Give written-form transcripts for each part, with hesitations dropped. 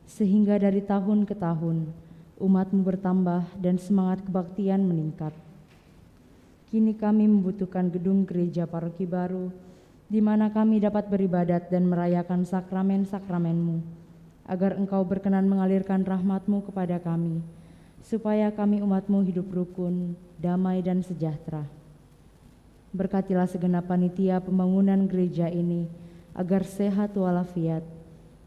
sehingga dari tahun ke tahun umat-Mu bertambah dan semangat kebaktian meningkat. Kini kami membutuhkan gedung gereja paroki baru, di mana kami dapat beribadat dan merayakan sakramen-sakramen-Mu, agar Engkau berkenan mengalirkan rahmat-Mu kepada kami, supaya kami umat-Mu hidup rukun, damai dan sejahtera. Berkatilah segenap panitia pembangunan gereja ini, agar sehat walafiat,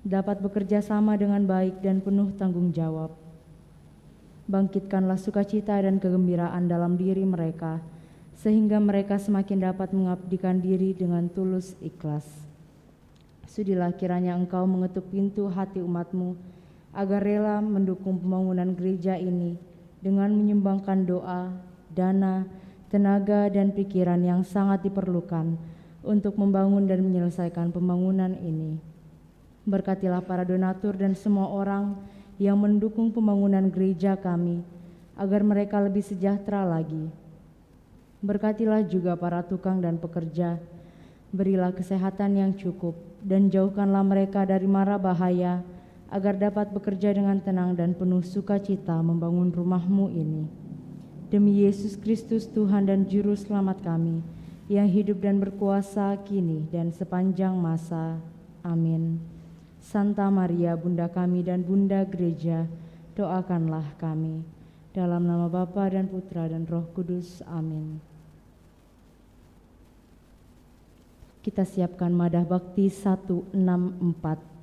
dapat bekerja sama dengan baik dan penuh tanggung jawab. Bangkitkanlah sukacita dan kegembiraan dalam diri mereka, sehingga mereka semakin dapat mengabdikan diri dengan tulus ikhlas. Sudilah kiranya Engkau mengetuk pintu hati umat-Mu, agar rela mendukung pembangunan gereja ini dengan menyumbangkan doa, dana, tenaga, dan pikiran yang sangat diperlukan untuk membangun dan menyelesaikan pembangunan ini. Berkatilah para donatur dan semua orang yang mendukung pembangunan gereja kami, agar mereka lebih sejahtera lagi. Berkatilah juga para tukang dan pekerja, berilah kesehatan yang cukup, dan jauhkanlah mereka dari mara bahaya, agar dapat bekerja dengan tenang dan penuh sukacita membangun rumah-Mu ini. Demi Yesus Kristus Tuhan dan Juru Selamat kami, yang hidup dan berkuasa kini dan sepanjang masa. Amin. Santa Maria, Bunda kami dan Bunda Gereja, doakanlah kami. Dalam nama Bapa dan Putra dan Roh Kudus. Amin. Kita siapkan Madah Bakti 164.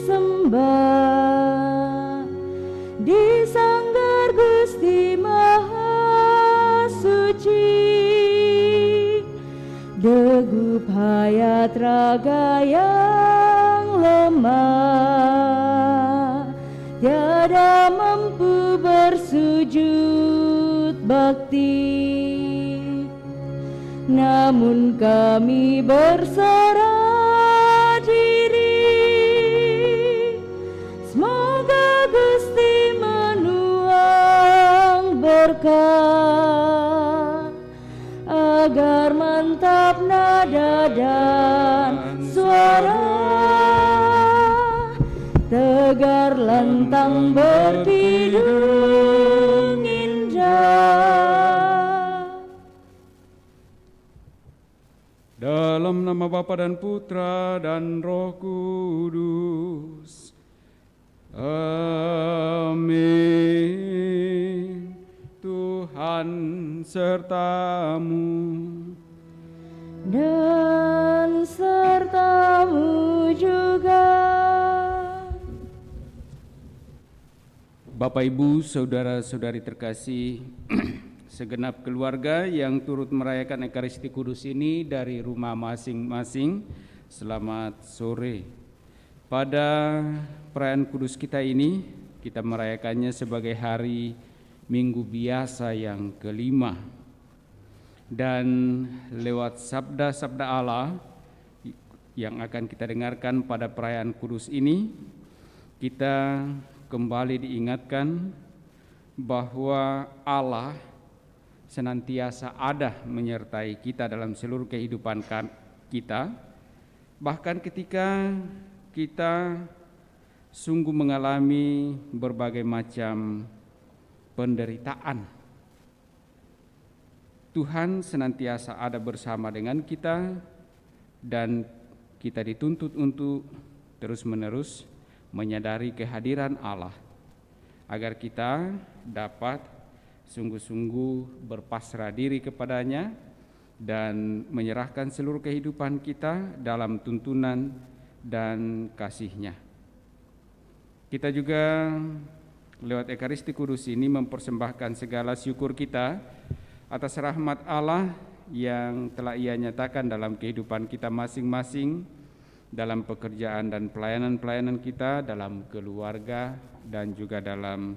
disembah di sanggar Gusti Maha Suci. Degup hayat raga yang lemah, tiada mampu bersujud bakti. Namun kami berserah diri, semoga Gusti menuang berkah, agar mantap nada dan suara, tegar lantang berkidung indah. Dalam nama Bapa dan Putra dan Roh Kudus. Amin. Tuhan sertamu Dan sertamu juga. Bapak, Ibu, saudara-saudari terkasih, segenap keluarga yang turut merayakan Ekaristi Kudus ini dari rumah masing-masing, selamat sore. Pada perayaan kudus kita ini, kita merayakannya sebagai hari Minggu biasa yang kelima. Dan lewat sabda-sabda Allah yang akan kita dengarkan pada perayaan kudus ini, kita kembali diingatkan bahwa Allah senantiasa ada menyertai kita dalam seluruh kehidupan kita, bahkan ketika kita sungguh mengalami berbagai macam penderitaan. Tuhan senantiasa ada bersama dengan kita, dan kita dituntut untuk terus-menerus menyadari kehadiran Allah, agar kita dapat sungguh-sungguh berpasrah diri kepadanya dan menyerahkan seluruh kehidupan kita dalam tuntunan dan kasih-Nya. Kita juga lewat Ekaristi Kudus ini mempersembahkan segala syukur kita atas rahmat Allah yang telah Ia nyatakan dalam kehidupan kita masing-masing, dalam pekerjaan dan pelayanan-pelayanan kita, dalam keluarga, dan juga dalam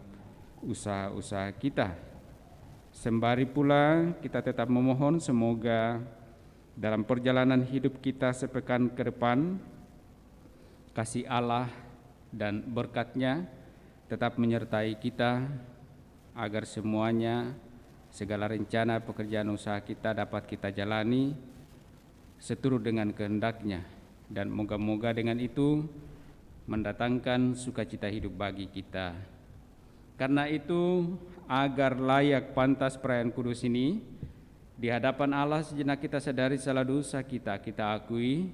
usaha-usaha kita. Sembari pula kita tetap memohon semoga dalam perjalanan hidup kita sepekan ke depan, kasih Allah dan berkat-Nya tetap menyertai kita, agar semuanya, segala rencana pekerjaan usaha kita dapat kita jalani seturut dengan kehendak-Nya, dan moga-moga dengan itu mendatangkan sukacita hidup bagi kita. Karena itu, agar layak pantas perayaan kudus ini, di hadapan Allah sejenak kita sadari salah dosa kita akui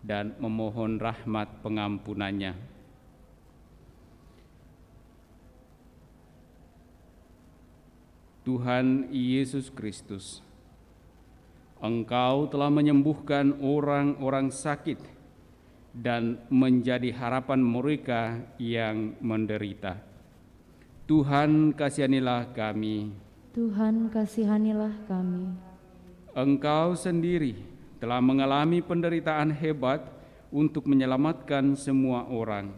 dan memohon rahmat pengampunan-Nya. Tuhan Yesus Kristus, Engkau telah menyembuhkan orang-orang sakit dan menjadi harapan mereka yang menderita. Tuhan, kasihanilah kami. Tuhan, kasihanilah kami. Engkau sendiri telah mengalami penderitaan hebat untuk menyelamatkan semua orang.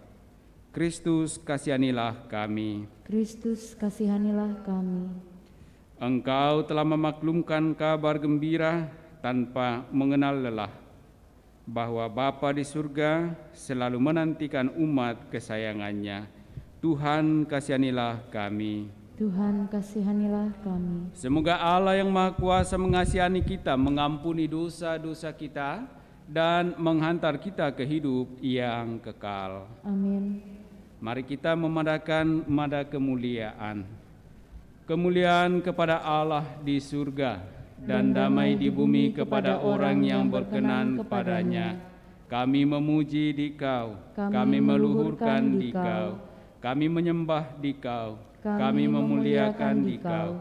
Kristus, kasihanilah kami. Kristus, kasihanilah kami. Engkau telah memaklumkan kabar gembira tanpa mengenal lelah, bahwa Bapa di surga selalu menantikan umat kesayangannya. Tuhan, kasihanilah kami. Tuhan, kasihanilah kami. Semoga Allah yang Maha Kuasa mengasihani kita, mengampuni dosa-dosa kita, dan menghantar kita ke hidup yang kekal. Amin. Mari kita memandangkan mada kemuliaan. Kemuliaan kepada Allah di surga, dan damai di bumi kepada orang yang berkenan kepadanya. Kami memuji Dikau, kami meluhurkan Dikau, kami menyembah Dikau, kami memuliakan Dikau.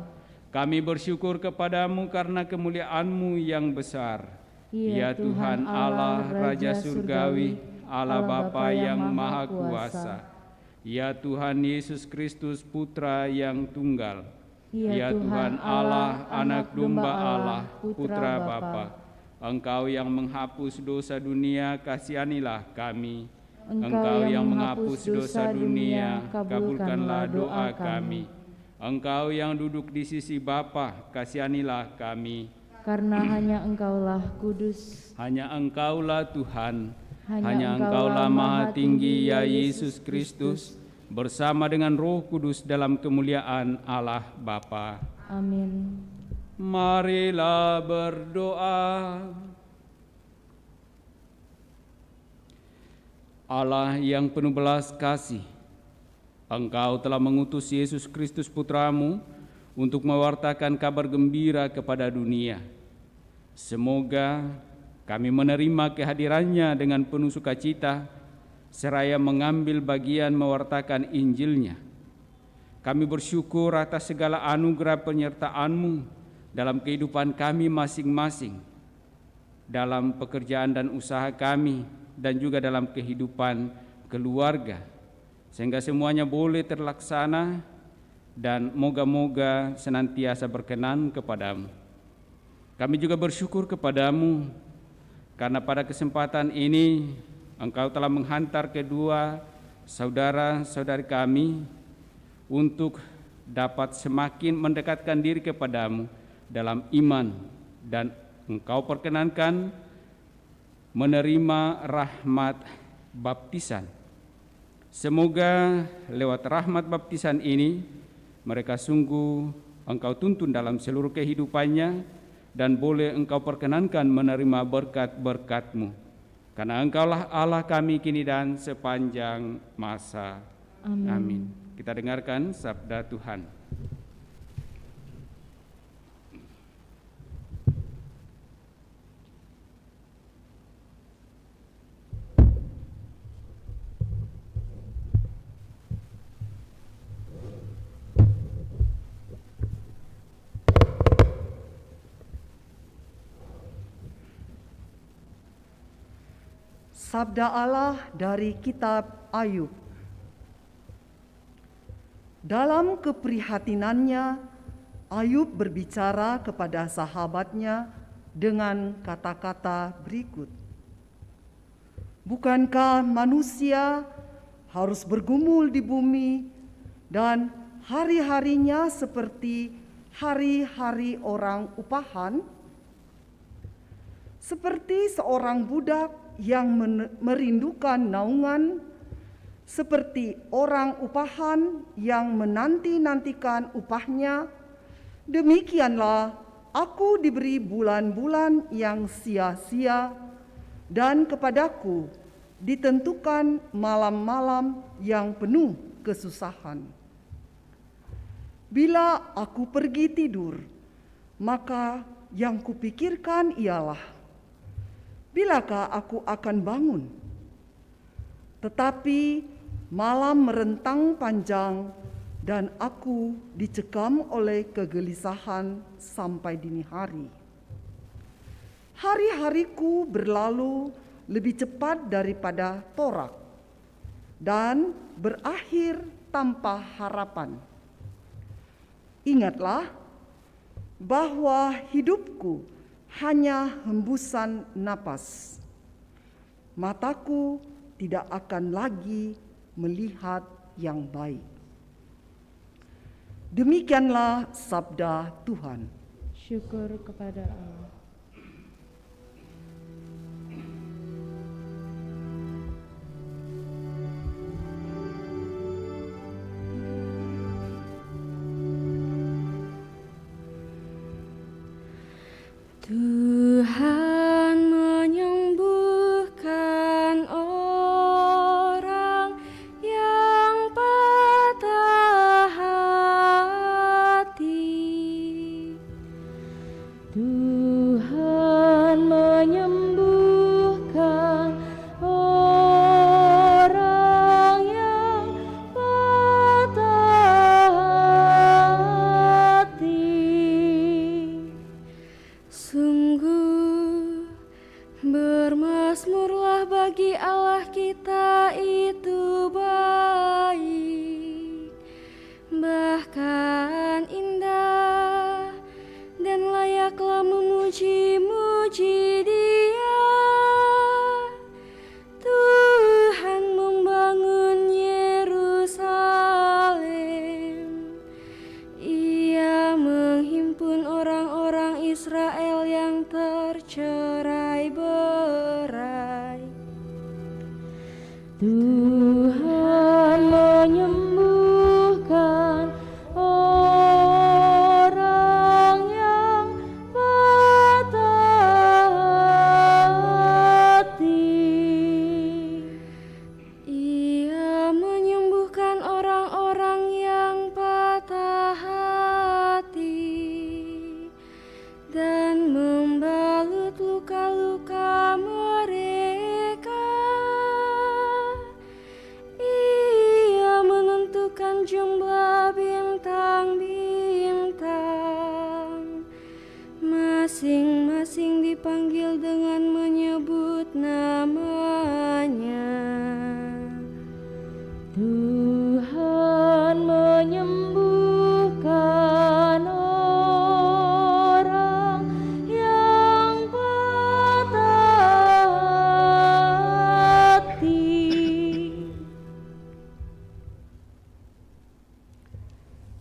Kami bersyukur kepadamu karena kemuliaan-Mu yang besar. Ya Tuhan Allah, Raja Surgawi, Allah Bapa yang Maha Kuasa, ya Tuhan Yesus Kristus Putra yang tunggal, ya Tuhan Allah, Anak Domba Allah, Putra Bapa, Engkau yang menghapus dosa dunia, kasihanilah kami. Engkau yang menghapus dosa dunia, kabulkanlah doa kami. Engkau yang duduk di sisi Bapa, kasihanilah kami. Karena hanya Engkaulah kudus, hanya Engkaulah Tuhan, hanya Engkaulah Maha Tinggi, ya Yesus Kristus, bersama dengan Roh Kudus dalam kemuliaan Allah Bapa. Amin. Marilah berdoa. Allah yang penuh belas kasih, Engkau telah mengutus Yesus Kristus Putramu untuk mewartakan kabar gembira kepada dunia. Semoga kami menerima kehadirannya dengan penuh sukacita, seraya mengambil bagian mewartakan Injil-Nya. Kami bersyukur atas segala anugerah penyertaan-Mu dalam kehidupan kami masing-masing, dalam pekerjaan dan usaha kami, dan juga dalam kehidupan keluarga, sehingga semuanya boleh terlaksana dan moga-moga senantiasa berkenan kepadamu. Kami juga bersyukur kepadamu karena pada kesempatan ini Engkau telah menghantar kedua saudara-saudari kami untuk dapat semakin mendekatkan diri kepadamu dalam iman, dan Engkau perkenankan menerima rahmat baptisan. Semoga lewat rahmat baptisan ini mereka sungguh Engkau tuntun dalam seluruh kehidupannya dan boleh Engkau perkenankan menerima berkat-berkat-Mu. Karena Engkaulah Allah kami kini dan sepanjang masa. Amin. Kita dengarkan sabda Tuhan. Sabda Allah dari kitab Ayub. Dalam keprihatinannya, Ayub berbicara kepada sahabatnya dengan kata-kata berikut. Bukankah manusia harus bergumul di bumi dan hari-harinya seperti hari-hari orang upahan? Seperti seorang budak yang merindukan naungan, seperti orang upahan yang menanti-nantikan upahnya, demikianlah aku diberi bulan-bulan yang sia-sia, dan kepadaku ditentukan malam-malam yang penuh kesusahan. Bila aku pergi tidur, maka yang kupikirkan ialah, bilakah aku akan bangun? Tetapi malam merentang panjang dan aku dicekam oleh kegelisahan sampai dini hari. Hari-hariku berlalu lebih cepat daripada torak dan berakhir tanpa harapan. Ingatlah bahwa hidupku hanya hembusan napas. Mataku tidak akan lagi melihat yang baik. Demikianlah sabda Tuhan. Syukur kepada Allah. Tuhan menyembuhkan orang yang patah hati. Tuhan menyembuhkan orang yang patah hati. Sungguh bermasmurlah bagi Allah kita bercerai-berai. Tuhan menyembuhkan orang yang patah hati. Ia menyembuhkan orang-orang yang patah hati dan membalut luka-luka mereka. Ia menentukan jumlah bintang-bintang, masing-masing dipanggil dengan menyebut namanya. Tuhan menyembuhkan orang yang patah hati.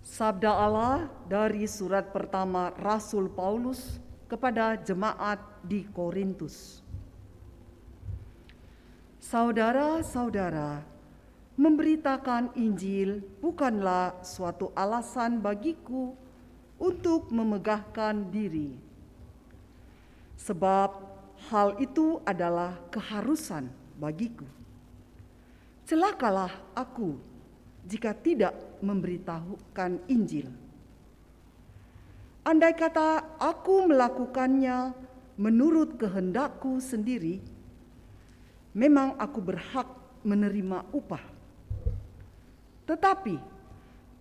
Sabda Allah dari surat pertama Rasul Paulus kepada jemaat di Korintus. Saudara-saudara, memberitakan Injil bukanlah suatu alasan bagiku untuk memegahkan diri, sebab hal itu adalah keharusan bagiku. Celakalah aku jika tidak memberitahukan Injil. Andai kata aku melakukannya menurut kehendakku sendiri, memang aku berhak menerima upah. Tetapi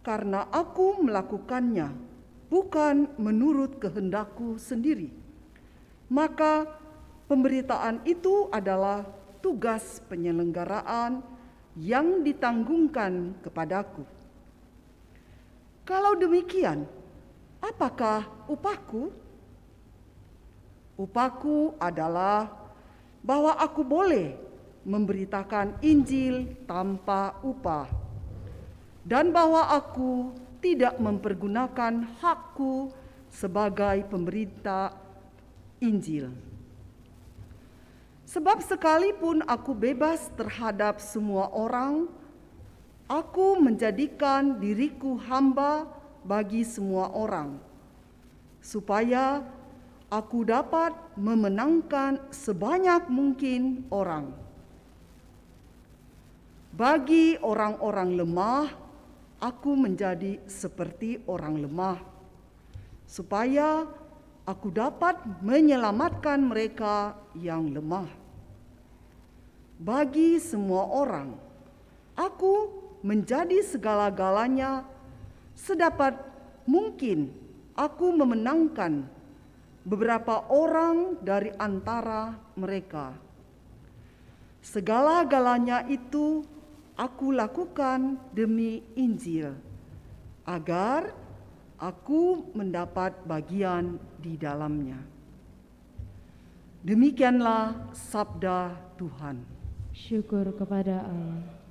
karena aku melakukannya bukan menurut kehendakku sendiri, maka pemberitaan itu adalah tugas penyelenggaraan yang ditanggungkan kepadaku. Kalau demikian, apakah upahku? Upahku adalah bahwa aku boleh memberitakan Injil tanpa upah, dan bahwa aku tidak mempergunakan hakku sebagai pemberita Injil. Sebab sekalipun aku bebas terhadap semua orang, aku menjadikan diriku hamba bagi semua orang, supaya aku dapat memenangkan sebanyak mungkin orang. Bagi orang-orang lemah, aku menjadi seperti orang lemah, supaya aku dapat menyelamatkan mereka yang lemah. Bagi semua orang, aku menjadi segala-galanya sedapat mungkin aku memenangkan beberapa orang dari antara mereka. Segala-galanya itu aku lakukan demi Injil, agar aku mendapat bagian di dalamnya. Demikianlah sabda Tuhan. Syukur kepada Allah.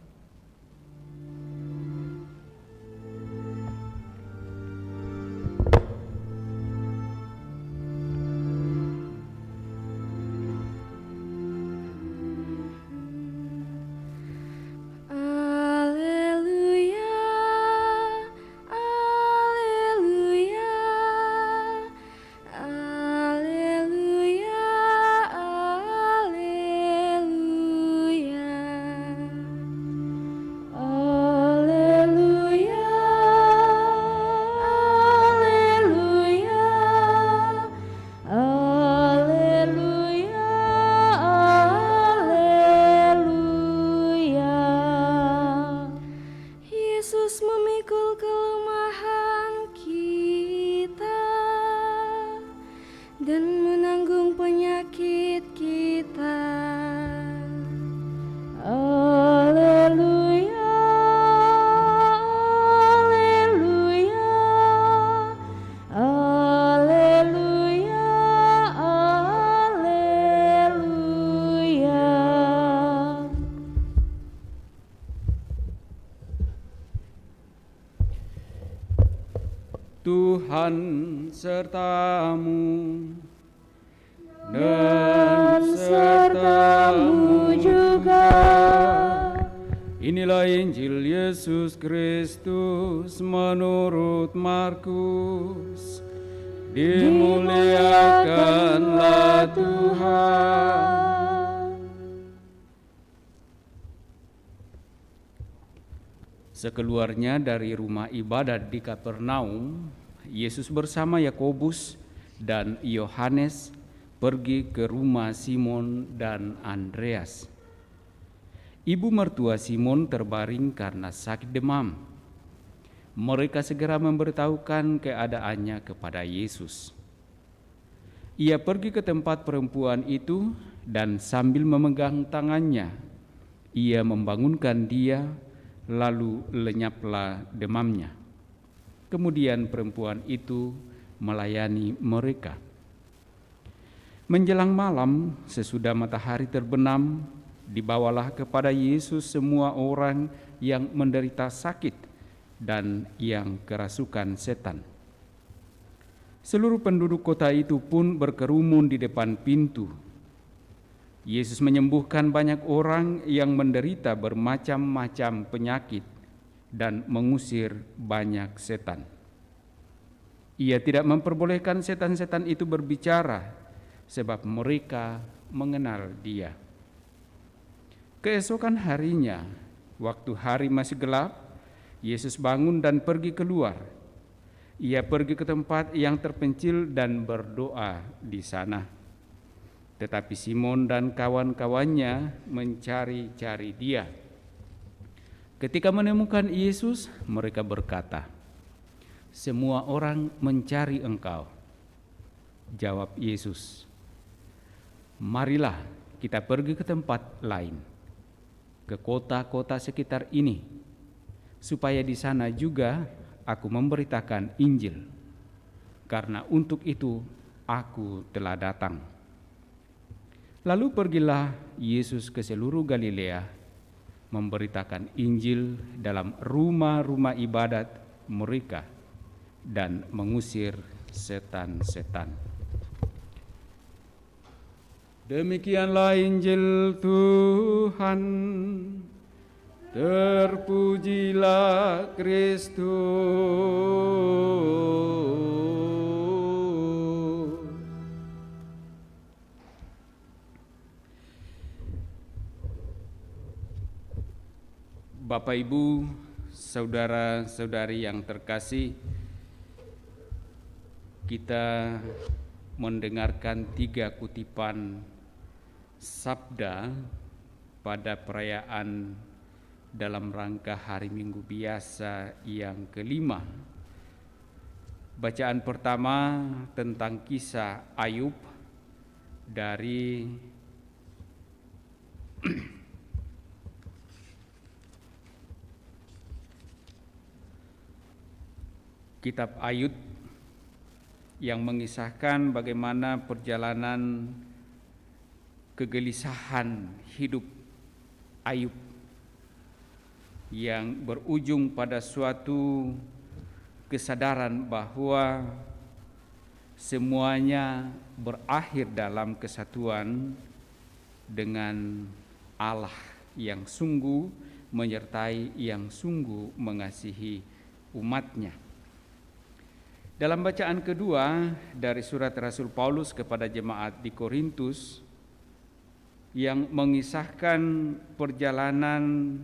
Tuhan sertamu Inilah Injil Yesus Kristus menurut Markus. Dimuliakanlah Tuhan. Sekeluarnya dari rumah ibadat di Kapernaum, Yesus bersama Yakobus dan Yohanes pergi ke rumah Simon dan Andreas. Ibu mertua Simon terbaring karena sakit demam. Mereka segera memberitahukan keadaannya kepada Yesus. Ia pergi ke tempat perempuan itu dan sambil memegang tangannya, ia membangunkan dia, lalu lenyaplah demamnya. Kemudian perempuan itu melayani mereka. Menjelang malam, sesudah matahari terbenam, dibawalah kepada Yesus semua orang yang menderita sakit dan yang kerasukan setan. Seluruh penduduk kota itu pun berkerumun di depan pintu. Yesus menyembuhkan banyak orang yang menderita bermacam-macam penyakit dan mengusir banyak setan. Ia tidak memperbolehkan setan-setan itu berbicara, sebab mereka mengenal Dia. Keesokan harinya, waktu hari masih gelap, Yesus bangun dan pergi keluar. Ia pergi ke tempat yang terpencil dan berdoa di sana. Tetapi Simon dan kawan-kawannya mencari-cari Dia. Ketika menemukan Yesus, mereka berkata, "Semua orang mencari Engkau." Jawab Yesus, "Marilah kita pergi ke tempat lain, ke kota-kota sekitar ini, supaya di sana juga aku memberitakan Injil, karena untuk itu aku telah datang." Lalu pergilah Yesus ke seluruh Galilea, memberitakan Injil dalam rumah-rumah ibadat mereka dan mengusir setan-setan. Demikianlah Injil Tuhan. Terpujilah Kristus. Bapak, Ibu, saudara-saudari yang terkasih, kita mendengarkan 3 kutipan sabda pada perayaan dalam rangka Hari Minggu Biasa yang kelima. Bacaan pertama tentang kisah Ayub dari Kitab Ayub yang mengisahkan bagaimana perjalanan kegelisahan hidup Ayub yang berujung pada suatu kesadaran bahwa semuanya berakhir dalam kesatuan dengan Allah yang sungguh menyertai, yang sungguh mengasihi umatnya. Dalam bacaan kedua dari surat Rasul Paulus kepada jemaat di Korintus yang mengisahkan perjalanan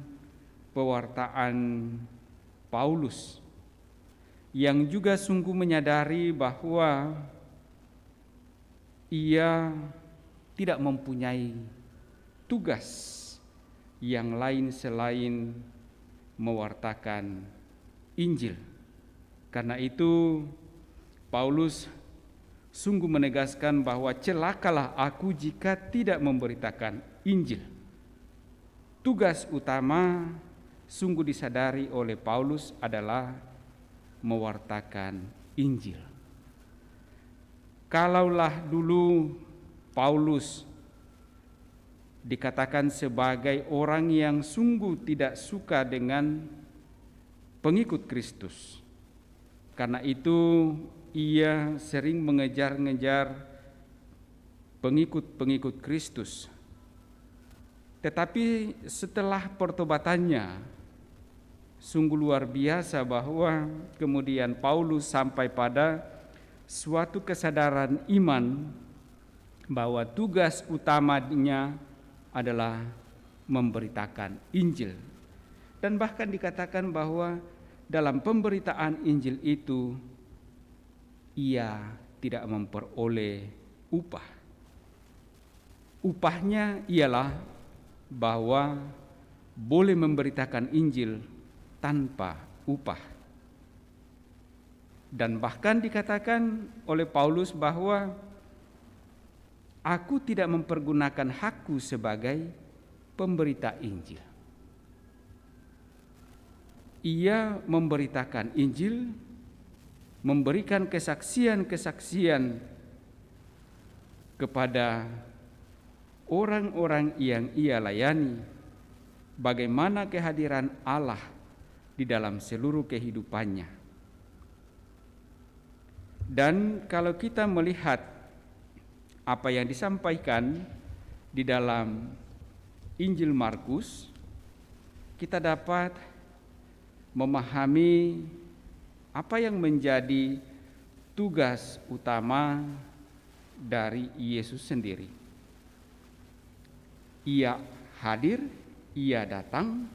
pewartaan Paulus yang juga sungguh menyadari bahwa ia tidak mempunyai tugas yang lain selain mewartakan Injil. Karena itu Paulus sungguh menegaskan bahwa celakalah aku jika tidak memberitakan Injil. Tugas utama sungguh disadari oleh Paulus adalah mewartakan Injil. Kalaulah dulu Paulus dikatakan sebagai orang yang sungguh tidak suka dengan pengikut Kristus, karena itu ia sering mengejar-ngejar pengikut-pengikut Kristus. Tetapi setelah pertobatannya, sungguh luar biasa bahwa kemudian Paulus sampai pada suatu kesadaran iman bahwa tugas utamanya adalah memberitakan Injil. Dan bahkan dikatakan bahwa dalam pemberitaan Injil itu ia tidak memperoleh upah. Upahnya ialah bahwa boleh memberitakan Injil tanpa upah. Dan bahkan dikatakan oleh Paulus bahwa aku tidak mempergunakan hakku sebagai pemberita Injil. Ia memberitakan Injil, memberikan kesaksian-kesaksian kepada orang-orang yang ia layani, bagaimana kehadiran Allah di dalam seluruh kehidupannya. Dan kalau kita melihat apa yang disampaikan di dalam Injil Markus, kita dapat memahami apa yang menjadi tugas utama dari Yesus sendiri. Ia hadir, ia datang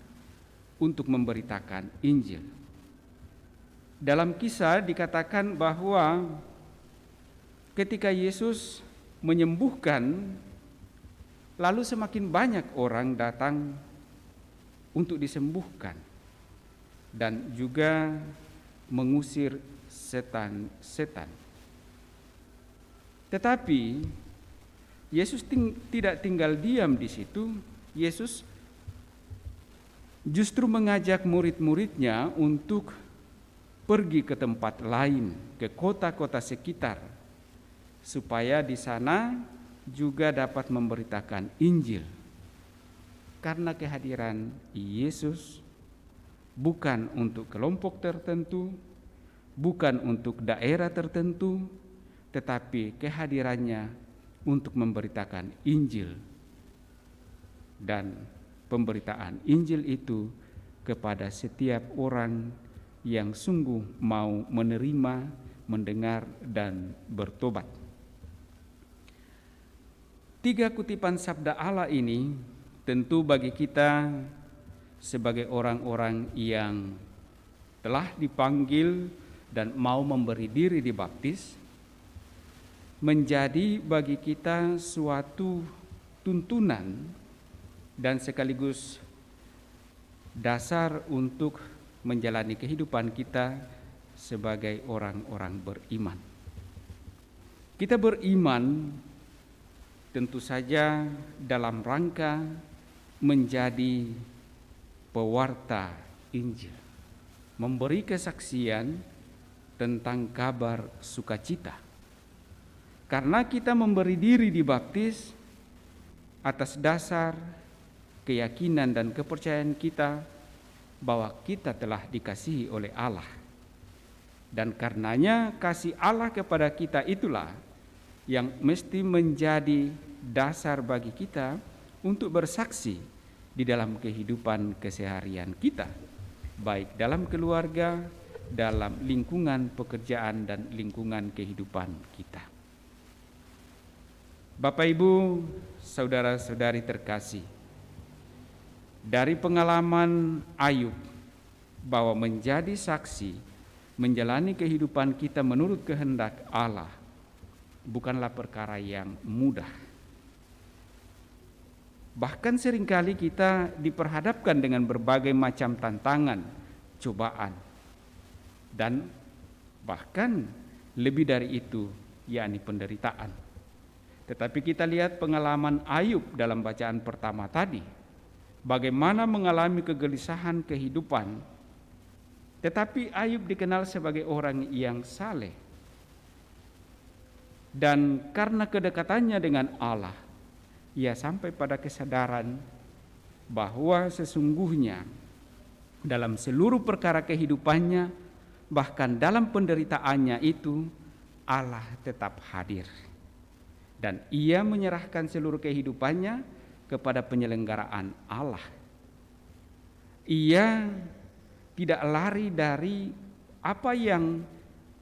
untuk memberitakan Injil. Dalam kisah dikatakan bahwa ketika Yesus menyembuhkan, lalu semakin banyak orang datang untuk disembuhkan dan juga mengusir setan-setan. Tetapi Yesus tidak tinggal diam di situ. Yesus justru mengajak murid-muridnya untuk pergi ke tempat lain, ke kota-kota sekitar, supaya di sana juga dapat memberitakan Injil. Karena kehadiran Yesus bukan untuk kelompok tertentu, bukan untuk daerah tertentu, tetapi kehadirannya untuk memberitakan Injil. Dan pemberitaan Injil itu kepada setiap orang yang sungguh mau menerima, mendengar, dan bertobat. 3 kutipan sabda Allah ini tentu bagi kita sebagai orang-orang yang telah dipanggil dan mau memberi diri dibaptis, menjadi bagi kita suatu tuntunan dan sekaligus dasar untuk menjalani kehidupan kita sebagai orang-orang beriman. Kita beriman tentu saja dalam rangka menjadi pewarta Injil, memberi kesaksian tentang kabar sukacita. Karena kita memberi diri dibaptis atas dasar keyakinan dan kepercayaan kita bahwa kita telah dikasihi oleh Allah. Dan karenanya kasih Allah kepada kita itulah yang mesti menjadi dasar bagi kita untuk bersaksi di dalam kehidupan keseharian kita, baik dalam keluarga, dalam lingkungan pekerjaan, dan lingkungan kehidupan kita. Bapak, Ibu, saudara-saudari terkasih, dari pengalaman Ayub bahwa menjadi saksi, menjalani kehidupan kita menurut kehendak Allah bukanlah perkara yang mudah. Bahkan seringkali kita diperhadapkan dengan berbagai macam tantangan, cobaan, dan bahkan lebih dari itu, yakni penderitaan. Tetapi kita lihat pengalaman Ayub dalam bacaan pertama tadi, bagaimana mengalami kegelisahan kehidupan, tetapi Ayub dikenal sebagai orang yang saleh. Dan karena kedekatannya dengan Allah, ia sampai pada kesadaran bahwa sesungguhnya dalam seluruh perkara kehidupannya, bahkan dalam penderitaannya itu, Allah tetap hadir. Dan ia menyerahkan seluruh kehidupannya kepada penyelenggaraan Allah. Ia tidak lari dari apa yang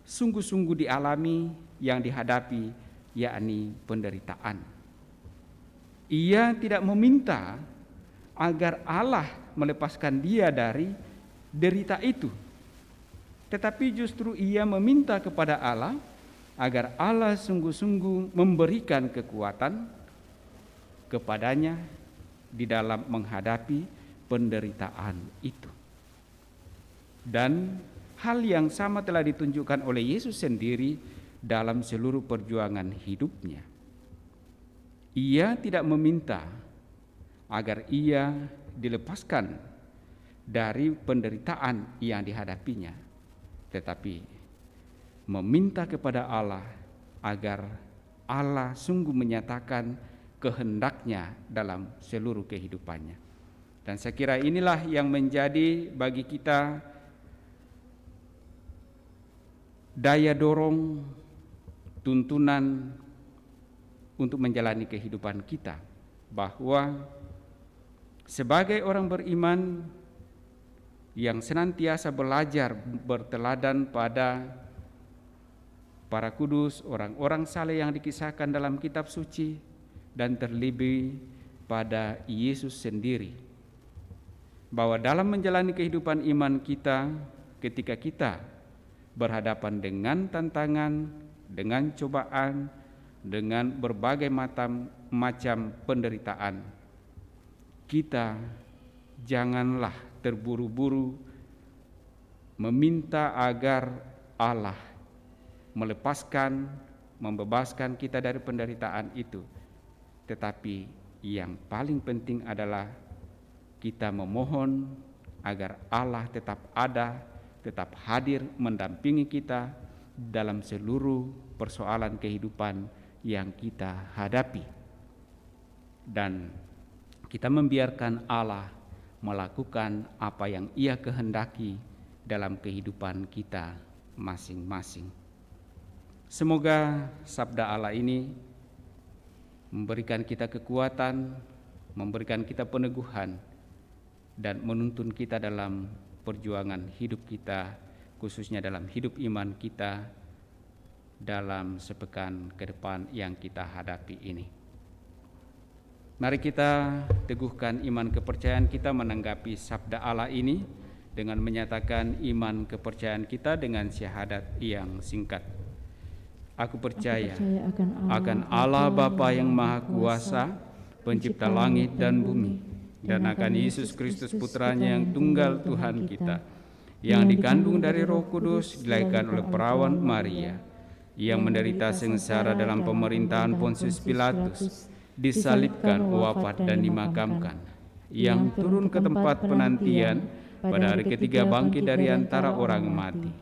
sungguh-sungguh dialami, yang dihadapi, yakni penderitaan. Ia tidak meminta agar Allah melepaskan dia dari derita itu, tetapi justru ia meminta kepada Allah agar Allah sungguh-sungguh memberikan kekuatan kepadanya di dalam menghadapi penderitaan itu. Dan hal yang sama telah ditunjukkan oleh Yesus sendiri dalam seluruh perjuangan hidupnya. Ia tidak meminta agar ia dilepaskan dari penderitaan yang dihadapinya, tetapi meminta kepada Allah agar Allah sungguh menyatakan kehendaknya dalam seluruh kehidupannya. Dan saya kira inilah yang menjadi bagi kita daya dorong, tuntunan untuk menjalani kehidupan kita, bahwa sebagai orang beriman yang senantiasa belajar berteladan pada para kudus, orang-orang saleh yang dikisahkan dalam kitab suci, dan terlebih pada Yesus sendiri, bahwa dalam menjalani kehidupan iman kita, ketika kita berhadapan dengan tantangan, dengan cobaan, dengan berbagai macam penderitaan, kita janganlah terburu-buru meminta agar Allah melepaskan, membebaskan kita dari penderitaan itu. Tetapi yang paling penting adalah kita memohon agar Allah tetap ada, tetap hadir mendampingi kita dalam seluruh persoalan kehidupan yang kita hadapi. Dan kita membiarkan Allah melakukan apa yang Ia kehendaki dalam kehidupan kita masing-masing. Semoga sabda Allah ini memberikan kita kekuatan, memberikan kita peneguhan, dan menuntun kita dalam perjuangan hidup kita, khususnya dalam hidup iman kita dalam sepekan ke depan yang kita hadapi ini. Mari kita teguhkan iman kepercayaan kita menanggapi sabda Allah ini dengan menyatakan iman kepercayaan kita dengan syahadat yang singkat. Aku percaya akan Allah Bapa yang Maha Kuasa, pencipta langit dan bumi, dan akan Yesus Kristus Putranya yang tunggal Tuhan kita, yang dikandung dari Roh Kudus, dilahirkan oleh perawan Maria, yang menderita sengsara dalam pemerintahan Pontius Pilatus, disalibkan, wafat dan dimakamkan, yang turun ke tempat penantian, pada hari ketiga bangkit dari antara orang mati,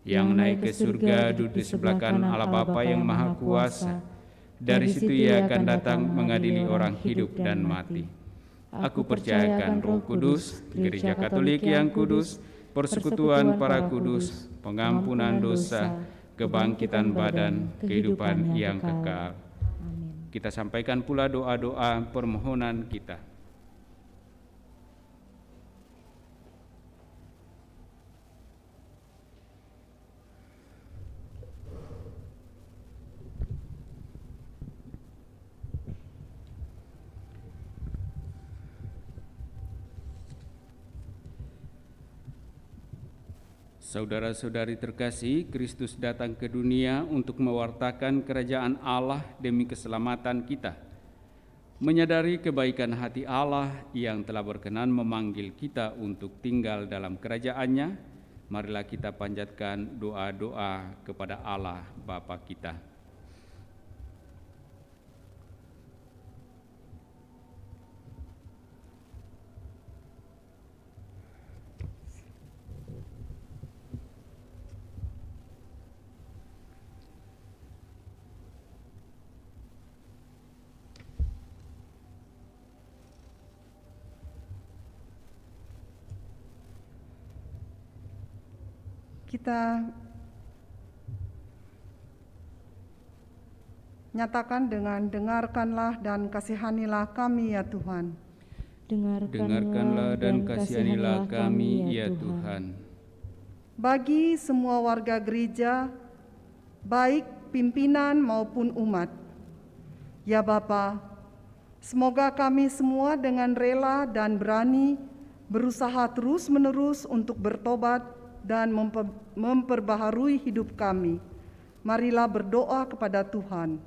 yang naik ke surga, duduk di sebelah kanan Allah Bapa yang Maha Kuasa. Dari situ Ia akan datang mengadili orang hidup dan mati. Aku percayakan Roh Kudus, Gereja Katolik yang kudus, persekutuan para kudus, pengampunan dosa, kebangkitan badan, kehidupan yang kekal. Kita sampaikan pula doa-doa permohonan kita. Saudara-saudari terkasih, Kristus datang ke dunia untuk mewartakan kerajaan Allah demi keselamatan kita. Menyadari kebaikan hati Allah yang telah berkenan memanggil kita untuk tinggal dalam kerajaan-Nya, marilah kita panjatkan doa-doa kepada Allah Bapa kita. Kita Nyatakan dengan dengarkanlah dan kasihanilah kami ya Tuhan. Dengarkanlah dan kasihanilah kami, ya Tuhan. Bagi semua warga gereja, baik pimpinan maupun umat, ya Bapa, semoga kami semua dengan rela dan berani berusaha terus-menerus untuk bertobat dan memperbaharui hidup kami. Marilah berdoa kepada Tuhan.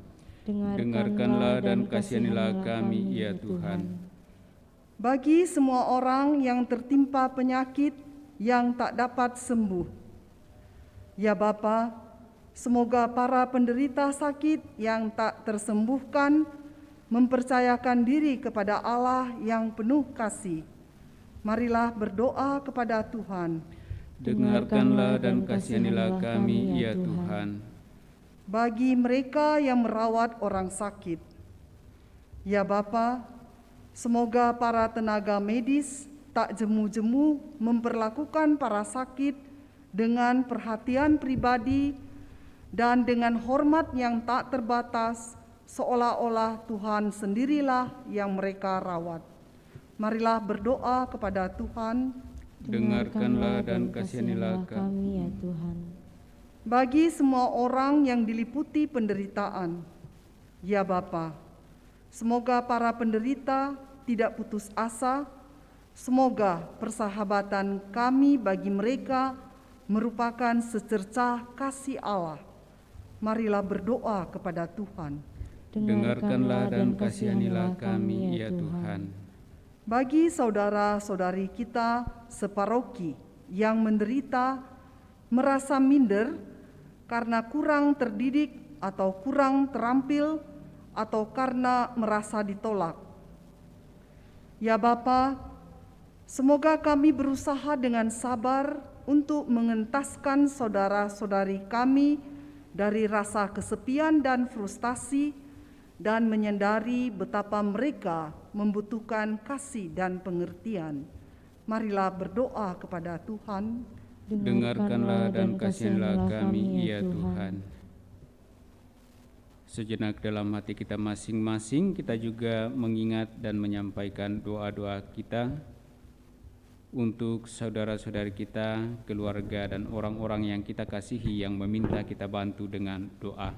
Dengarkanlah dan kasihanilah kami, ya Tuhan. Bagi semua orang yang tertimpa penyakit yang tak dapat sembuh, ya Bapa, semoga para penderita sakit yang tak tersembuhkan mempercayakan diri kepada Allah yang penuh kasih. Marilah berdoa kepada Tuhan. Dengarkanlah dan kasihanilah kami, ya Tuhan. Bagi mereka yang merawat orang sakit, ya Bapa, semoga para tenaga medis tak jemu-jemu memperlakukan para sakit dengan perhatian pribadi dan dengan hormat yang tak terbatas, seolah-olah Tuhan sendirilah yang mereka rawat. Marilah berdoa kepada Tuhan. Dengarkanlah dan kasihanilah kami, ya Tuhan. Bagi semua orang yang diliputi penderitaan, ya Bapa, semoga para penderita tidak putus asa. Semoga persahabatan kami bagi mereka merupakan secercah kasih Allah. Marilah berdoa kepada Tuhan. Dengarkanlah dan kasihanilah kami, ya Tuhan. Bagi saudara-saudari kita separoki yang menderita, merasa minder karena kurang terdidik atau kurang terampil atau karena merasa ditolak. Ya Bapa, semoga kami berusaha dengan sabar untuk mengentaskan saudara-saudari kami dari rasa kesepian dan frustasi dan menyadari betapa mereka membutuhkan kasih dan pengertian. Marilah berdoa kepada Tuhan. Dengarkanlah dan kasihanilah kami, ya Tuhan. Sejenak dalam hati kita masing-masing, kita juga mengingat dan menyampaikan doa-doa kita untuk saudara-saudari kita, keluarga, dan orang-orang yang kita kasihi yang meminta kita bantu dengan doa.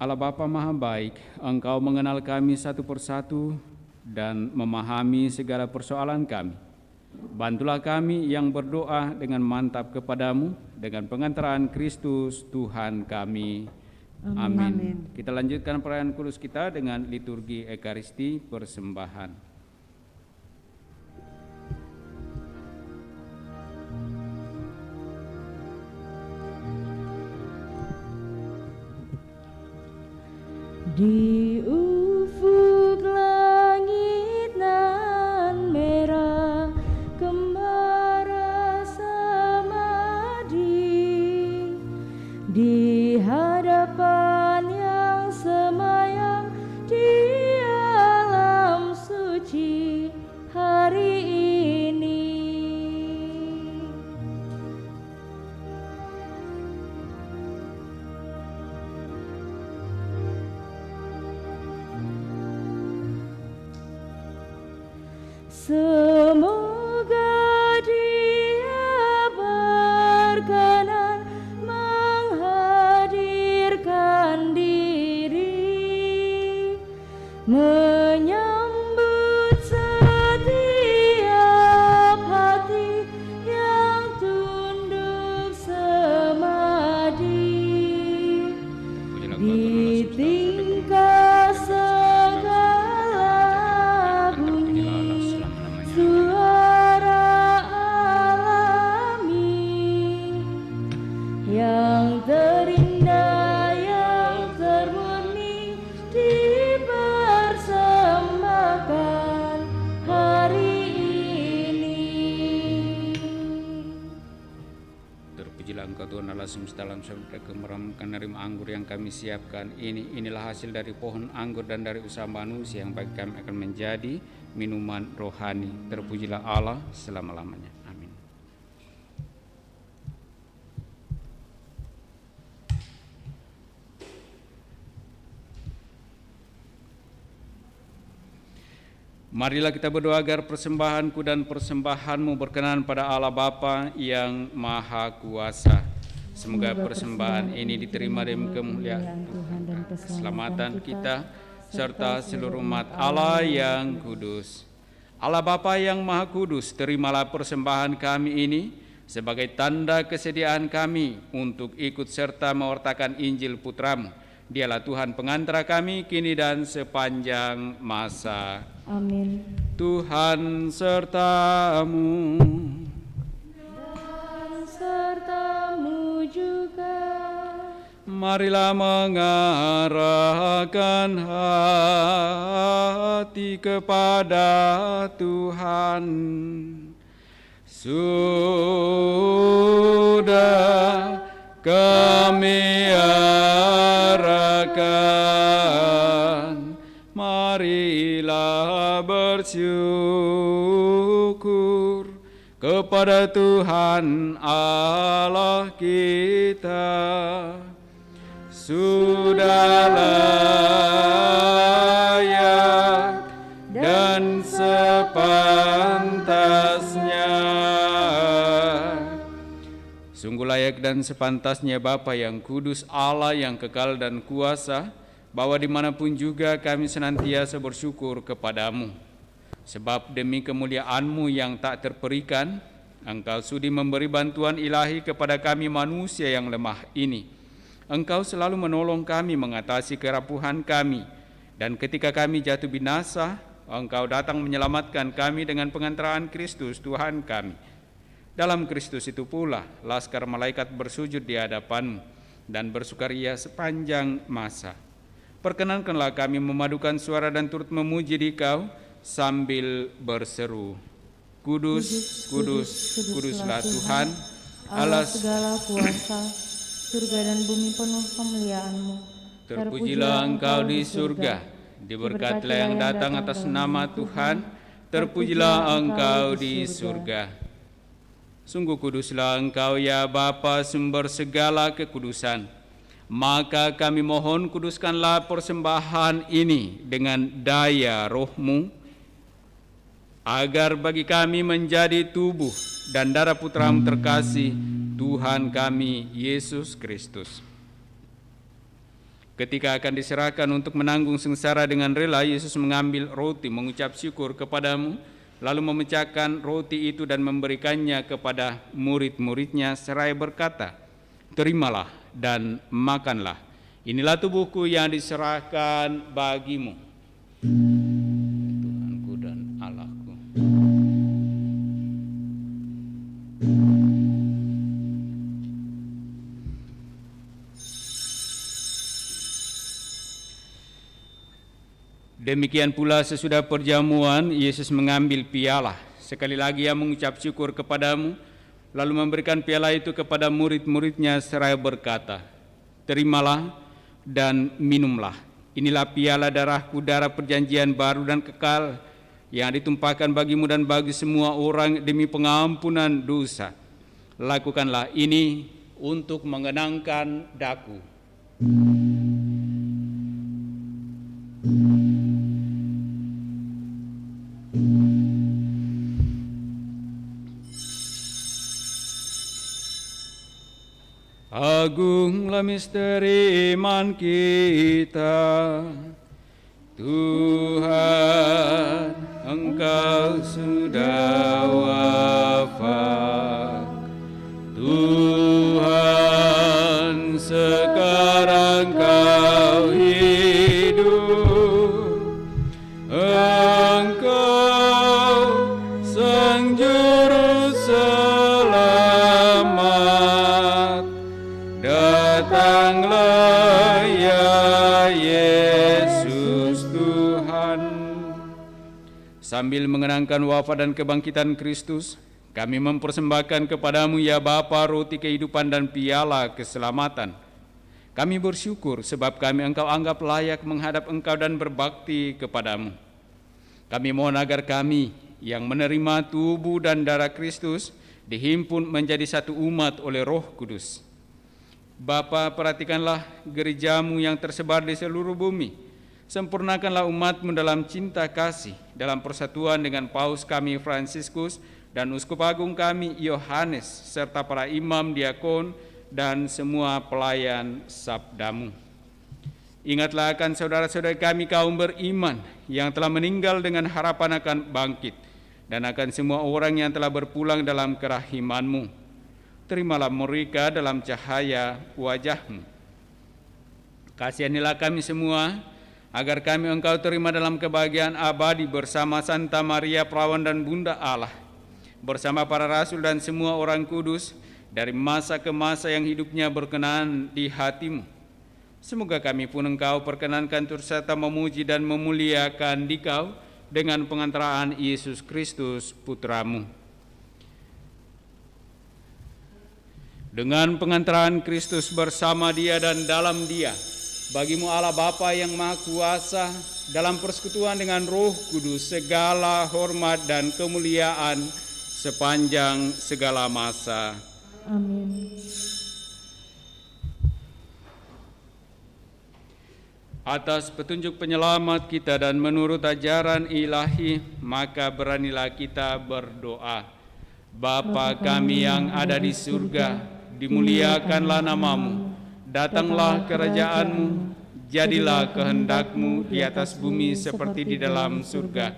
Allah Bapa Maha Baik, Engkau mengenal kami satu persatu dan memahami segala persoalan kami. Bantulah kami yang berdoa dengan mantap kepadamu dengan pengantaran Kristus Tuhan kami. Amin. Kita lanjutkan perayaan kudus kita dengan liturgi Ekaristi persembahan. Di ufuk langit nan merah kembara samadi, di hadapan yang semayam di alam suci hari ini. Engkau Tuhan Allah semesta alam sampai kemeramkan nerima anggur yang kami siapkan ini. Inilah hasil dari pohon anggur dan dari usaha manusia yang bagi kami akan menjadi minuman rohani. Terpujilah Allah selama-lamanya. Amin. Marilah kita berdoa agar persembahanku dan persembahanmu berkenan pada Allah Bapa yang Maha Kuasa. Semoga persembahan ini diterima demi kemuliaan Tuhan dan keselamatan kita serta seluruh umat Allah yang kudus. Allah Bapa yang Maha Kudus, terimalah persembahan kami ini sebagai tanda kesediaan kami untuk ikut serta mewartakan Injil Putramu. Dialah Tuhan pengantara kami kini dan sepanjang masa. Amin. Tuhan sertamu. Dan sertamu juga. Marilah mengarahkan hati kepada Tuhan. Sudah kami arahkan, marilah bersyukur kepada Tuhan Allah kita. Sudah layak dan sepantasnya. Sungguh layak dan sepantasnya Bapa yang kudus, Allah yang kekal dan kuasa, bahwa dimanapun juga kami senantiasa bersyukur kepadamu. Sebab demi kemuliaan-Mu yang tak terperikan, Engkau sudi memberi bantuan ilahi kepada kami manusia yang lemah ini. Engkau selalu menolong kami mengatasi kerapuhan kami, dan ketika kami jatuh binasa, Engkau datang menyelamatkan kami dengan pengantaraan Kristus Tuhan kami. Dalam Kristus itu pula, laskar malaikat bersujud di hadapan-Mu dan bersukaria sepanjang masa. Perkenankanlah kami memadukan suara dan turut memuji Dikau sambil berseru, Kudus, kudus, kuduslah Tuhan, Allah segala kuasa, surga dan bumi penuh kemuliaan-Mu. Terpujilah Engkau di surga, diberkatilah yang datang atas nama Tuhan, terpujilah Engkau di surga. Sungguh kuduslah Engkau ya Bapa, sumber segala kekudusan. Maka kami mohon kuduskanlah persembahan ini dengan daya Roh-Mu, agar bagi kami menjadi tubuh dan darah Putra-Mu terkasih, Tuhan kami Yesus Kristus. Ketika akan diserahkan untuk menanggung sengsara dengan rela, Yesus mengambil roti, mengucap syukur kepadamu, lalu memecahkan roti itu dan memberikannya kepada murid-muridnya seraya berkata, terimalah dan makanlah. Inilah tubuhku yang diserahkan bagimu. Tuhanku dan Allahku. Demikian pula sesudah perjamuan, Yesus mengambil piala. Sekali lagi ia mengucap syukur kepadamu, lalu memberikan piala itu kepada murid-muridnya seraya berkata, terimalah dan minumlah. Inilah piala darahku, darah perjanjian baru dan kekal, yang ditumpahkan bagimu dan bagi semua orang demi pengampunan dosa. Lakukanlah ini untuk mengenangkan daku. Agunglah misteri iman kita, Tuhan, Engkau sudah wafat. Tuhan, sekarang Kau hidup. Engkau Sang Juru Selamat. Datanglah ya Yesus Tuhan. Sambil mengenangkan wafat dan kebangkitan Kristus, Kami mempersembahkan kepadamu ya Bapa roti kehidupan dan piala keselamatan. Kami bersyukur sebab kami Engkau anggap layak menghadap Engkau dan berbakti kepadamu. Kami mohon agar kami yang menerima tubuh dan darah Kristus dihimpun menjadi satu umat oleh Roh Kudus. Bapa, perhatikanlah gerejamu yang tersebar di seluruh bumi. Sempurnakanlah umatmu dalam cinta kasih, dalam persatuan dengan Paus kami Fransiskus dan Uskup Agung kami Yohanes, serta para imam, diakon, dan semua pelayan sabdamu. Ingatlah akan saudara-saudara kami kaum beriman yang telah meninggal dengan harapan akan bangkit, dan akan semua orang yang telah berpulang dalam kerahiman-Mu. Terimalah mereka dalam cahaya wajah-Mu. Kasihanilah kami semua, agar kami Engkau terima dalam kebahagiaan abadi bersama Santa Maria Perawan dan Bunda Allah, bersama para rasul dan semua orang kudus, dari masa ke masa yang hidupnya berkenan di hati-Mu. Semoga kami pun Engkau perkenankan turut serta memuji dan memuliakan Dikau dengan pengantaraan Yesus Kristus Putra-Mu. Dengan pengantaraan Kristus bersama Dia dan dalam Dia, bagimu Allah Bapa yang Maha Kuasa, dalam persekutuan dengan Roh Kudus, segala hormat dan kemuliaan sepanjang segala masa. Amin. Atas petunjuk penyelamat kita dan menurut ajaran ilahi, maka beranilah kita berdoa. Bapa kami yang ada di surga, dimuliakanlah namamu, datanglah kerajaan-Mu, jadilah kehendak-Mu di atas bumi seperti di dalam surga.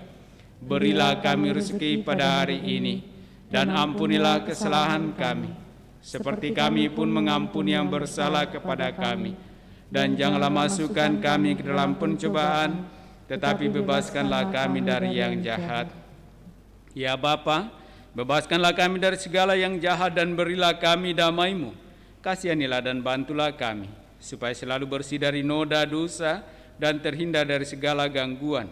Berilah kami rezeki pada hari ini, dan ampunilah kesalahan kami, seperti kami pun mengampuni yang bersalah kepada kami. Dan janganlah masukkan kami ke dalam pencobaan, tetapi bebaskanlah kami dari yang jahat. Ya Bapa, bebaskanlah kami dari segala yang jahat dan berilah kami damai-Mu. Kasihanilah dan bantulah kami, supaya selalu bersih dari noda dosa dan terhindar dari segala gangguan,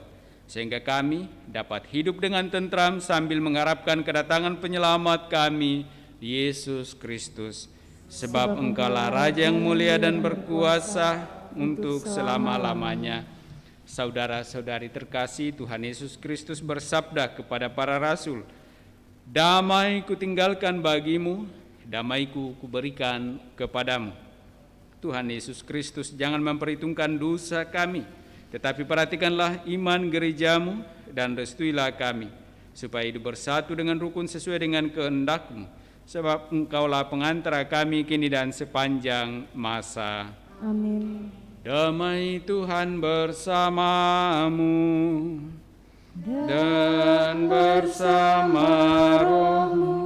sehingga kami dapat hidup dengan tentram sambil mengharapkan kedatangan penyelamat kami, Yesus Kristus. Sebab Engkaulah Raja yang mulia dan berkuasa untuk selama-lamanya. Saudara-saudari terkasih, Tuhan Yesus Kristus bersabda kepada para rasul, "Damai kutinggalkan bagimu, damaiku kuberikan kepadamu." Tuhan Yesus Kristus jangan memperhitungkan dosa kami, tetapi perhatikanlah iman gerejamu dan restuilah kami, supaya hidup bersatu dengan rukun sesuai dengan kehendak-Mu. Sebab Engkaulah pengantara kami kini dan sepanjang masa. Amin. Damai Tuhan bersamamu dan bersama rohmu.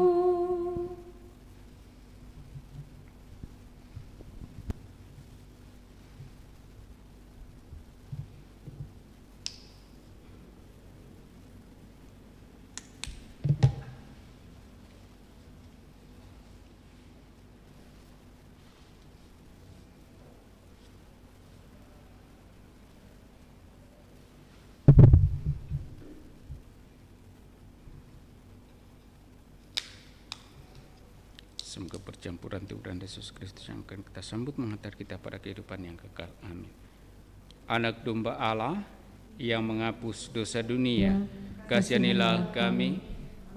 Semoga percampuran Tuhan dan Yesus Kristus yang akan kita sambut menghantar kita pada kehidupan yang kekal. Amin. Anak domba Allah yang menghapus dosa dunia, kasihanilah kami.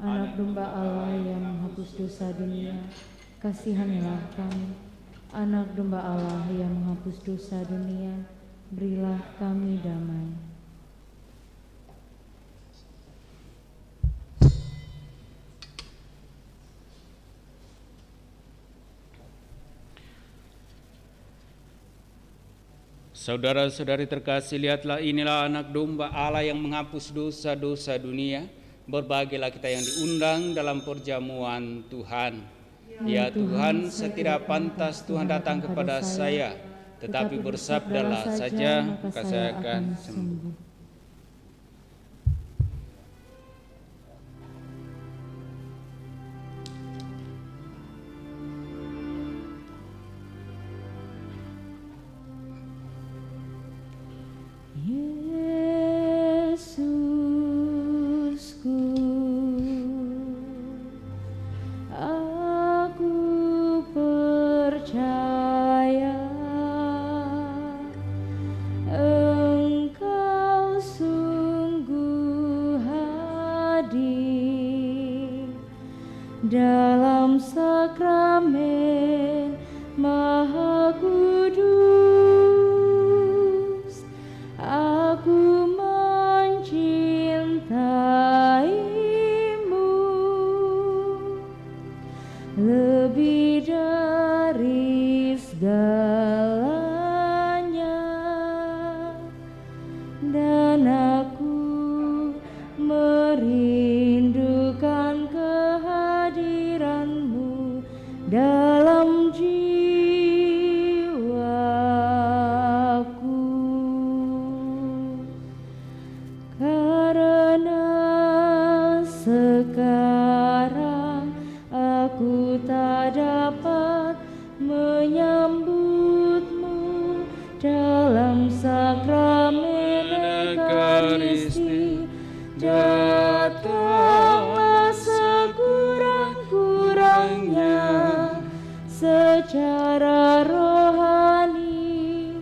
Anak domba Allah yang menghapus dosa dunia, kasihanilah kami. Anak domba Allah yang menghapus dosa dunia, berilah kami damai. Saudara-saudari terkasih, lihatlah inilah anak domba Allah yang menghapus dosa-dosa dunia. Berbahagialah kita yang diundang dalam perjamuan Tuhan. Ya Tuhan, setidak pantas Tuhan datang kepada saya, tetapi bersabdalah saja, maka saya akan sembuh. dalam sakramen Maha Kudus. Aku mencintaimu lebih dari segalanya, dan aku merindukan kehadiranmu dalam jiwaku. Karena sekarang aku tak dapat menyambutmu dalam sakramen Ekaristi, datanglah sekurang-kurangnya secara rohani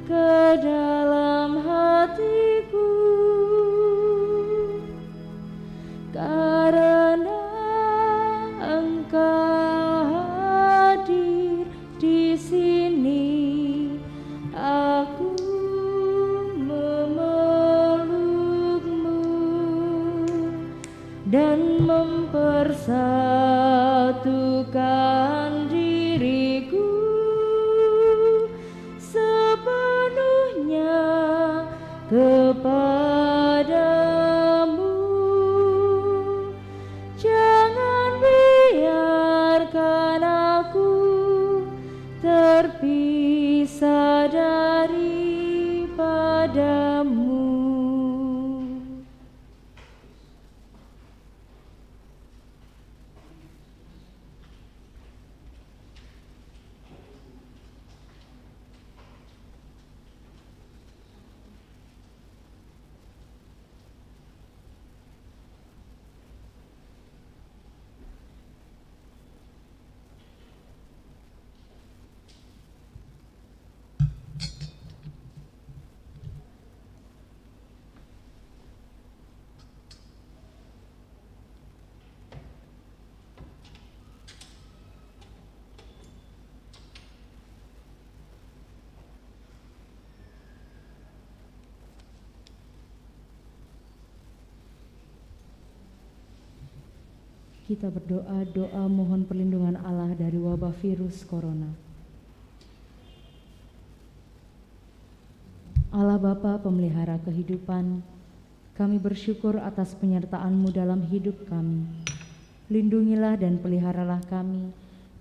ke dalam hatiku, karena Engkau hadir di sini. Aku memelukmu dan mempersatukan diriku sepenuhnya kepadamu. Jangan biarkan aku terpisah daripadamu. Kita berdoa doa mohon perlindungan Allah dari wabah virus corona. Allah Bapa pemelihara kehidupan, kami bersyukur atas penyertaan-Mu dalam hidup kami. Lindungilah dan peliharalah kami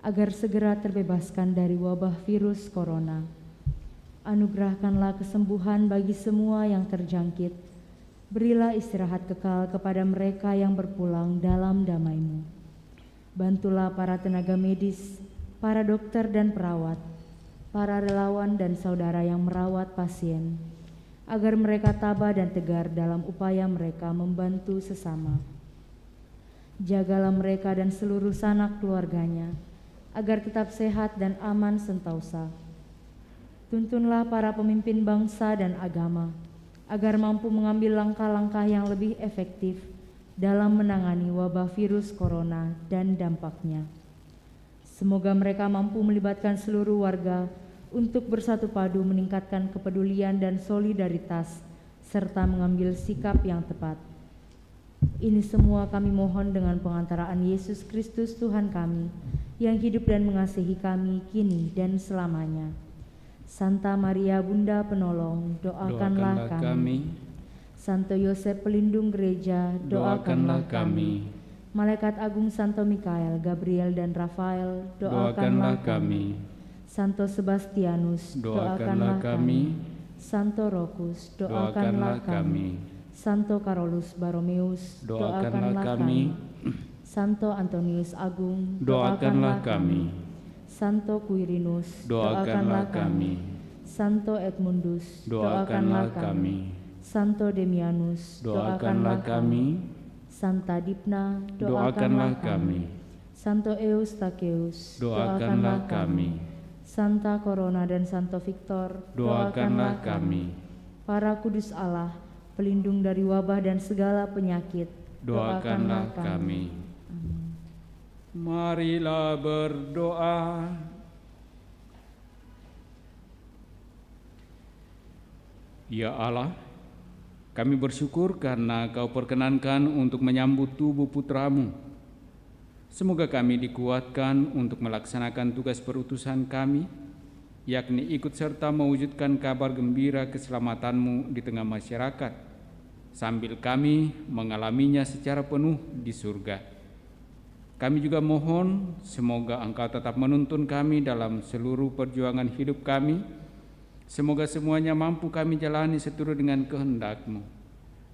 agar segera terbebaskan dari wabah virus corona. Anugerahkanlah kesembuhan bagi semua yang terjangkit. Berilah istirahat kekal kepada mereka yang berpulang dalam damai-Mu. Bantulah para tenaga medis, para dokter dan perawat, para relawan dan saudara yang merawat pasien, agar mereka tabah dan tegar dalam upaya mereka membantu sesama. Jagalah mereka dan seluruh sanak keluarganya, agar tetap sehat dan aman sentosa. Tuntunlah para pemimpin bangsa dan agama, agar mampu mengambil langkah-langkah yang lebih efektif dalam menangani wabah virus corona dan dampaknya. Semoga mereka mampu melibatkan seluruh warga untuk bersatu padu meningkatkan kepedulian dan solidaritas, serta mengambil sikap yang tepat. Ini semua kami mohon dengan pengantaraan Yesus Kristus Tuhan kami, yang hidup dan mengasihi kami kini dan selamanya. Santa Maria Bunda Penolong, doakanlah kami. Santo Yosef Pelindung Gereja, doakanlah kami. Malaikat Agung Santo Mikael, Gabriel dan Rafael, doakanlah kami. Santo Sebastianus, doakanlah kami. Santo Rokus, doakanlah kami. Santo Carolus Baromeus, doakanlah kami. Santo Antonius Agung, doakanlah kami. Santo Quirinus, doakanlah kami. Santo Edmundus, doakanlah kami. Santo Demianus, doakanlah kami. Santa Dipna, doakanlah kami. Santo Eustacheus, doakanlah kami. Santa Corona dan Santo Victor, doakanlah kami. Para kudus Allah, pelindung dari wabah dan segala penyakit, doakanlah kami. Amin. Marilah berdoa. Ya Allah, kami bersyukur karena Kau perkenankan untuk menyambut tubuh putra-Mu. Semoga kami dikuatkan untuk melaksanakan tugas perutusan kami, yakni ikut serta mewujudkan kabar gembira keselamatan-Mu di tengah masyarakat, sambil kami mengalaminya secara penuh di surga. Kami juga mohon semoga Engkau tetap menuntun kami dalam seluruh perjuangan hidup kami. Semoga semuanya mampu kami jalani seturut dengan kehendak-Mu,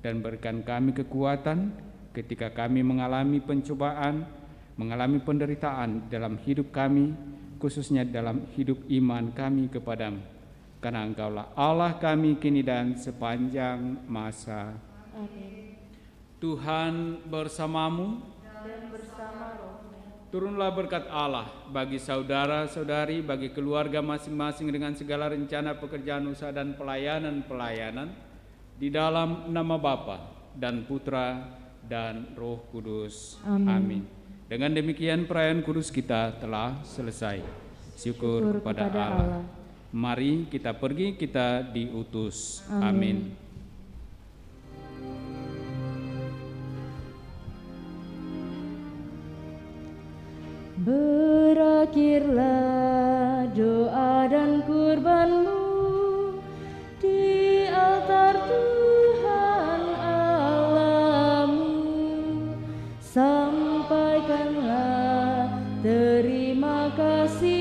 dan berikan kami kekuatan ketika kami mengalami pencobaan, mengalami penderitaan dalam hidup kami, khususnya dalam hidup iman kami kepadamu. Karena Engkaulah Allah kami kini dan sepanjang masa. Amin. Tuhan bersamamu. Turunlah berkat Allah bagi saudara-saudari, bagi keluarga masing-masing dengan segala rencana pekerjaan usaha dan pelayanan di dalam nama Bapa dan Putra dan Roh Kudus. Amin. Dengan demikian perayaan kudus kita telah selesai. Syukur kepada Allah. Mari kita pergi, kita diutus. Amin. Berakhirlah doa dan kurbanmu di altar Tuhan Allahmu. Sampaikanlah terima kasih